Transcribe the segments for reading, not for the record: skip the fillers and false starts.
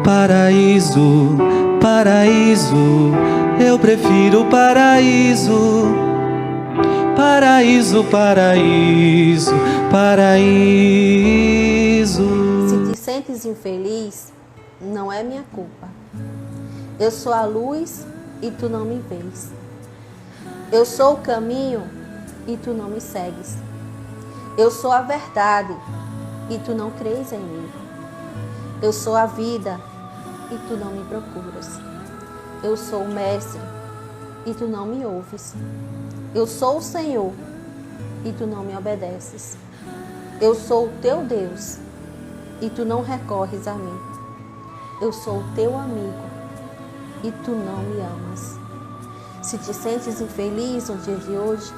Paraíso, paraíso, eu prefiro paraíso. Paraíso, paraíso, paraíso. Se te sentes infeliz, não é minha culpa. Eu sou a luz e tu não me vês. Eu sou o caminho e tu não me segues. Eu sou a verdade e tu não crês em mim. Eu sou a vida e tu não me procuras. Eu sou o mestre e tu não me ouves. Eu sou o Senhor e tu não me obedeces. Eu sou o teu Deus e tu não recorres a mim. Eu sou o teu amigo e tu não me amas. Se te sentes infeliz no dia de hoje,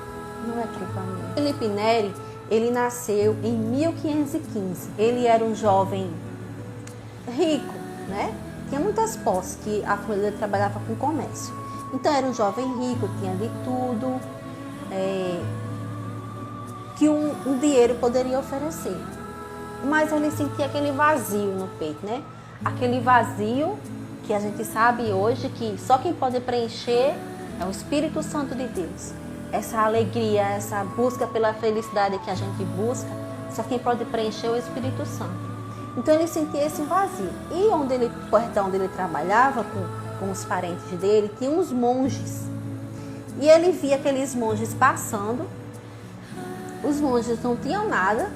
não é culpa minha. Felipe Neri, ele nasceu em 1515. Ele era um jovem rico, né? Tinha muitas posses, que a família dele trabalhava com comércio. Então era um jovem rico, tinha de tudo que um dinheiro poderia oferecer. Mas ele sentia aquele vazio no peito, né? Aquele vazio que a gente sabe hoje que só quem pode preencher é o Espírito Santo de Deus. Essa alegria, essa busca pela felicidade que a gente busca, só quem pode preencher é o Espírito Santo. Então ele sentia esse vazio. E onde ele trabalhava com os parentes dele, tinha uns monges. E ele via aqueles monges passando. Os monges não tinham nada,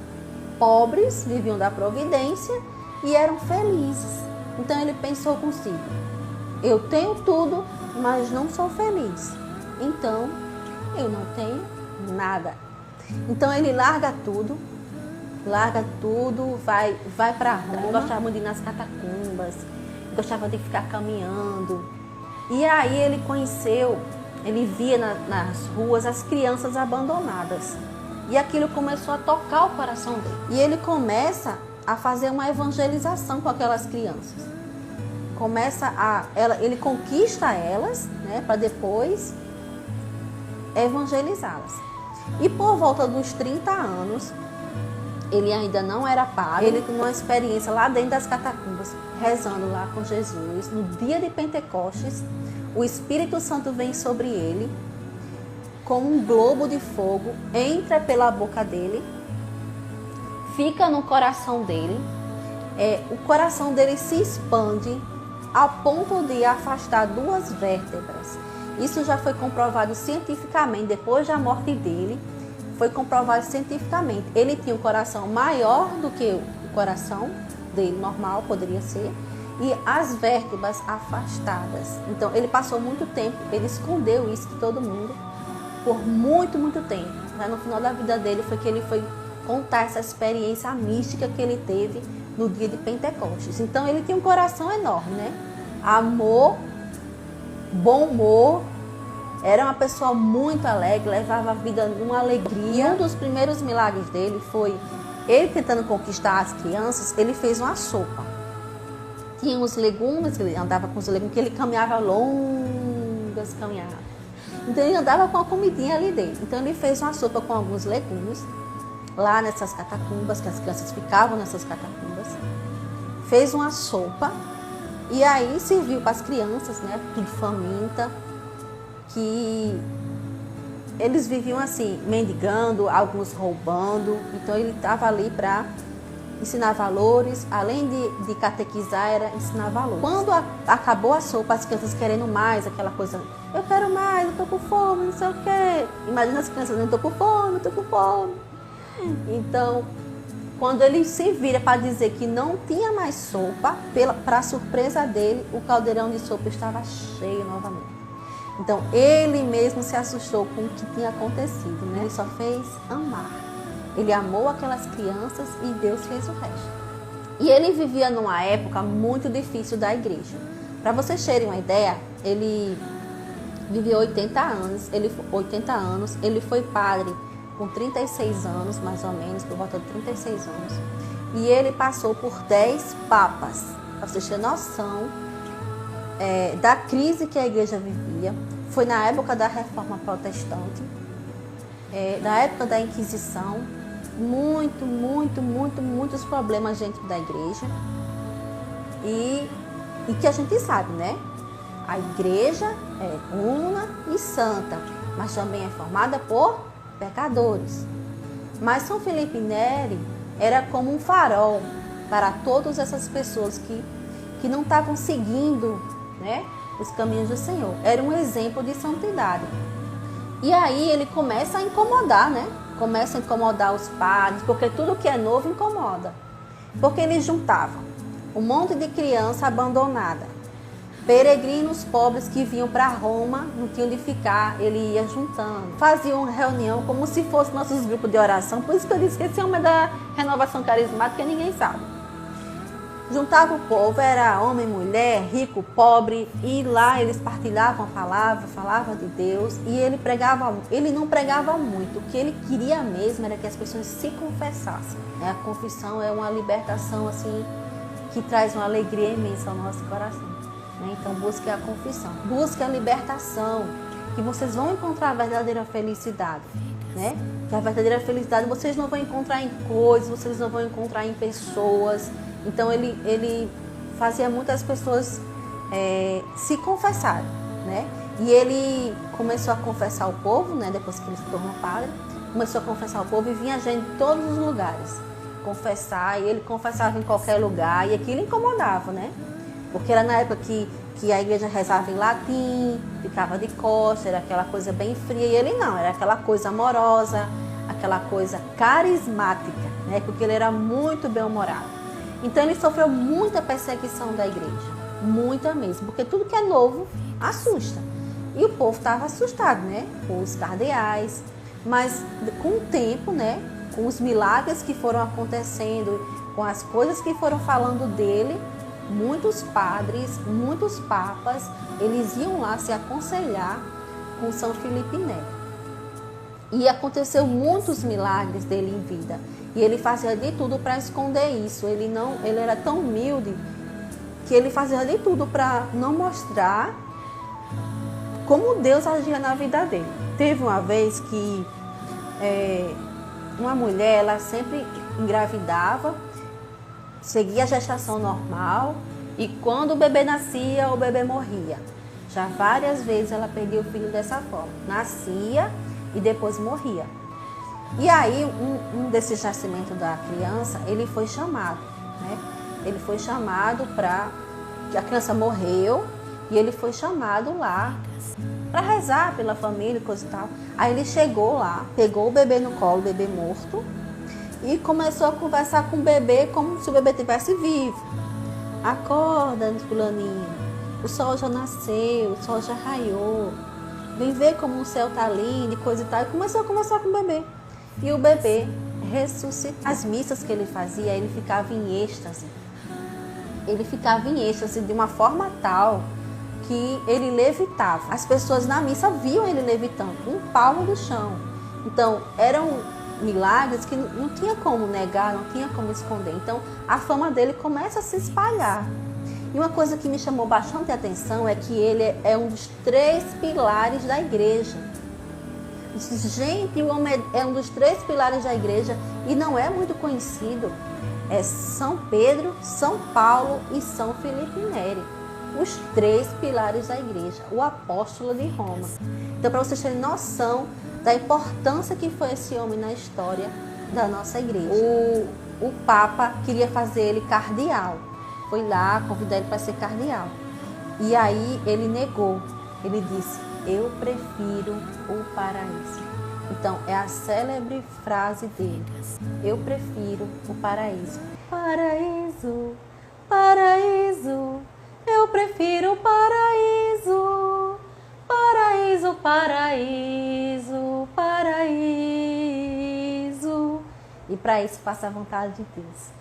pobres, viviam da providência e eram felizes. Então ele pensou consigo: eu tenho tudo, mas não sou feliz. Então eu não tenho nada. Então ele larga tudo, vai para Roma. Gostava muito de ir nas catacumbas, gostava de ficar caminhando. E aí ele via nas ruas as crianças abandonadas. E aquilo começou a tocar o coração dele. E ele começa a fazer uma evangelização com aquelas crianças. Ele conquista elas, né, para depois evangelizá-las. E por volta dos 30 anos, ele ainda não era padre, ele tem uma experiência lá dentro das catacumbas, rezando lá com Jesus. No dia de Pentecostes, o Espírito Santo vem sobre ele, como um globo de fogo, entra pela boca dele, fica no coração dele, o coração dele se expande a ponto de afastar 2 vértebras. Isso já foi comprovado cientificamente, depois da morte dele, foi comprovado cientificamente. Ele tinha um coração maior do que o coração dele normal, poderia ser, e as vértebras afastadas. Então ele passou muito tempo, ele escondeu isso de todo mundo, por muito, muito tempo. Mas no final da vida dele foi que ele foi contar essa experiência mística que ele teve no dia de Pentecostes. Então ele tinha um coração enorme, né? Amor, bom humor, era uma pessoa muito alegre, levava a vida numa alegria. E um dos primeiros milagres dele foi, ele tentando conquistar as crianças, ele fez uma sopa. Tinha uns legumes, ele andava com os legumes, que ele caminhava longas caminhadas. Então ele andava com a comidinha ali dentro. Então ele fez uma sopa com alguns legumes, lá nessas catacumbas, que as crianças ficavam nessas catacumbas. Fez uma sopa e aí serviu para as crianças, né, tudo faminta, que eles viviam assim, mendigando, alguns roubando. Então ele estava ali para ensinar valores, além de catequizar, era ensinar valores. Quando acabou a sopa, as crianças querendo mais, aquela coisa, eu quero mais, eu tô com fome, não sei o quê. Imagina as crianças, eu tô com fome, eu tô com fome. Então, quando ele se vira para dizer que não tinha mais sopa, para surpresa dele, o caldeirão de sopa estava cheio novamente. Então, ele mesmo se assustou com o que tinha acontecido, né? Ele só fez amar. Ele amou aquelas crianças e Deus fez o resto. E ele vivia numa época muito difícil da igreja. Para vocês terem uma ideia, ele viveu 80 anos, ele foi padre com 36 anos, mais ou menos, por volta de 36 anos. E ele passou por 10 papas, para vocês terem noção da crise que a igreja vivia. Foi na época da Reforma Protestante, na época da Inquisição, muitos problemas dentro da igreja. e que a gente sabe, né? A igreja é una e santa, mas também é formada por pecadores. Mas São Felipe Neri era como um farol para todas essas pessoas que não estavam seguindo, né, os caminhos do Senhor. Era um exemplo de santidade. E aí ele começa a incomodar, né? Começa a incomodar os padres, porque tudo que é novo incomoda. Porque ele juntava um monte de criança abandonada, peregrinos pobres que vinham para Roma, não tinham onde ficar, ele ia juntando. Fazia uma reunião como se fosse nossos grupos de oração, por isso que eu disse que esse homem é da renovação carismática, ninguém sabe. Juntava o povo, era homem, mulher, rico, pobre, e lá eles partilhavam a palavra, falavam de Deus, e ele não pregava muito, o que ele queria mesmo era que as pessoas se confessassem. A confissão é uma libertação assim, que traz uma alegria imensa ao nosso coração. Então busque a confissão, busque a libertação, que vocês vão encontrar a verdadeira felicidade, né? Que a verdadeira felicidade vocês não vão encontrar em coisas, vocês não vão encontrar em pessoas. Então ele fazia muitas pessoas se confessarem, né? E ele começou a confessar o povo, né? Depois que ele se tornou padre, começou a confessar o povo e vinha gente de todos os lugares confessar, e ele confessava em qualquer lugar, e aquilo incomodava, né? Porque era na época que a igreja rezava em latim, ficava de costas, era aquela coisa bem fria, e ele não, era aquela coisa amorosa, aquela coisa carismática, né? Porque ele era muito bem-humorado. Então ele sofreu muita perseguição da igreja, muita mesmo, porque tudo que é novo assusta. E o povo estava assustado, né? Com os cardeais, mas com o tempo, né? Com os milagres que foram acontecendo, com as coisas que foram falando dele, muitos padres, muitos papas, eles iam lá se aconselhar com São Felipe Neri. E aconteceu muitos milagres dele em vida. E ele fazia de tudo para esconder isso. Ele era tão humilde que ele fazia de tudo para não mostrar como Deus agia na vida dele. Teve uma vez que uma mulher, ela sempre engravidava, seguia a gestação normal, e quando o bebê nascia, o bebê morria. Já várias vezes ela perdia o filho dessa forma. Nascia e depois morria. E aí, um desses nascimentos da criança, ele foi chamado, né? Ele foi chamado para... A criança morreu e ele foi chamado lá para rezar pela família e coisa e tal. Aí ele chegou lá, pegou o bebê no colo, o bebê morto, e começou a conversar com o bebê como se o bebê estivesse vivo. Acorda, fulaninho, o sol já nasceu, o sol já raiou, vem ver como o céu tá lindo e coisa e tal. E começou a conversar com o bebê. E o bebê ressuscitou. As missas que ele fazia, ele ficava em êxtase. Ele ficava em êxtase de uma forma tal que ele levitava. As pessoas na missa viam ele levitando, um palmo do chão. Então, eram milagres que não tinha como negar, não tinha como esconder. Então, a fama dele começa a se espalhar. E uma coisa que me chamou bastante atenção é que ele é um dos 3 pilares da igreja. Gente, o homem é um dos 3 pilares da igreja e não é muito conhecido. É São Pedro, São Paulo e São Felipe Neri. Os 3 pilares da igreja, o apóstolo de Roma. Então, para vocês terem noção da importância que foi esse homem na história da nossa igreja. O Papa queria fazer ele cardeal. Foi lá convidar ele para ser cardeal. E aí ele negou. Ele disse: eu prefiro o paraíso. Então, é a célebre frase dele: eu prefiro o paraíso. Paraíso, paraíso, eu prefiro o paraíso. Paraíso, paraíso, paraíso. E para isso, faça a vontade de Deus.